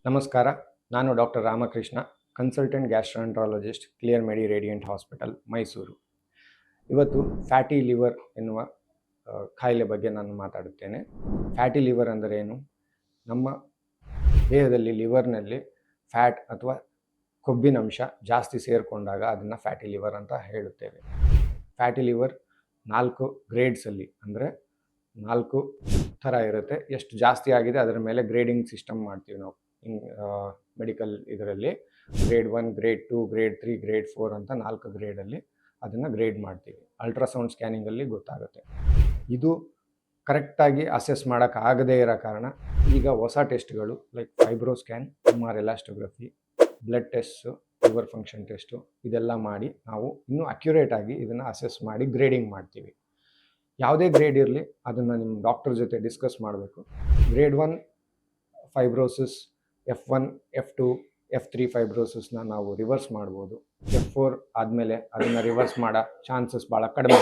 ನಮಸ್ಕಾರ. ನಾನು doctor Ramakrishna, consultant ಗ್ಯಾಸ್ಟ್ರಾಂಟ್ರಾಲಜಿಸ್ಟ್, clear ಮೆಡಿ radiant hospital, Mysuru. ಇವತ್ತು ಫ್ಯಾಟಿ ಲಿವರ್ ಎನ್ನುವ ಕಾಯಿಲೆ ಬಗ್ಗೆ ನಾನು ಮಾತಾಡುತ್ತೇನೆ. ಫ್ಯಾಟಿ ಲಿವರ್ ಅಂದರೆ ಏನು? ನಮ್ಮ ದೇಹದಲ್ಲಿ ಲಿವರ್ನಲ್ಲಿ ಫ್ಯಾಟ್ ಅಥವಾ ಕೊಬ್ಬಿನಂಶ ಜಾಸ್ತಿ ಸೇರಿಕೊಂಡಾಗ ಅದನ್ನು ಫ್ಯಾಟಿ ಲಿವರ್ ಅಂತ ಹೇಳುತ್ತೇವೆ. ಫ್ಯಾಟಿ ಲಿವರ್ 4 ಗ್ರೇಡ್ಸಲ್ಲಿ, ಅಂದರೆ 4 ಥರ ಇರುತ್ತೆ. ಎಷ್ಟು ಜಾಸ್ತಿ ಆಗಿದೆ ಅದರ ಮೇಲೆ ಗ್ರೇಡಿಂಗ್ ಸಿಸ್ಟಮ್ ಮಾಡ್ತೀವಿ ನಾವು ಮೆಡಿಕಲ್ ಇದರಲ್ಲಿ. ಗ್ರೇಡ್ 1, ಗ್ರೇಡ್ 2, ಗ್ರೇಡ್ 3, ಗ್ರೇಡ್ 4 ಅಂತ 4 ಗ್ರೇಡಲ್ಲಿ ಅದನ್ನು ಗ್ರೇಡ್ ಮಾಡ್ತೀವಿ. ಅಲ್ಟ್ರಾಸೌಂಡ್ ಸ್ಕ್ಯಾನಿಂಗಲ್ಲಿ ಗೊತ್ತಾಗುತ್ತೆ. ಇದು ಕರೆಕ್ಟಾಗಿ ಅಸೆಸ್ ಮಾಡೋಕ್ಕಾಗದೇ ಇರೋ ಕಾರಣ ಈಗ ಹೊಸ ಟೆಸ್ಟ್ಗಳು like fibro scan, MR elastography, blood test, liver function test ಇದೆಲ್ಲ ಮಾಡಿ ನಾವು ಇನ್ನೂ ಅಕ್ಯುರೇಟಾಗಿ ಇದನ್ನು ಅಸೆಸ್ ಮಾಡಿ ಗ್ರೇಡಿಂಗ್ ಮಾಡ್ತೀವಿ. ಯಾವುದೇ ಗ್ರೇಡ್ ಇರಲಿ ಅದನ್ನು ನಿಮ್ಮ ಡಾಕ್ಟರ್ ಜೊತೆ ಡಿಸ್ಕಸ್ ಮಾಡಬೇಕು. Grade 1 fibrosis, F1, F2, F3 ಫೈಬ್ರೋಸಿಸ್ನ ನಾವು ರಿವರ್ಸ್ ಮಾಡ್ಬೋದು. F4 ಆದಮೇಲೆ ಅದನ್ನು ರಿವರ್ಸ್ ಮಾಡೋ ಚಾನ್ಸಸ್ ಭಾಳ ಕಡಿಮೆ.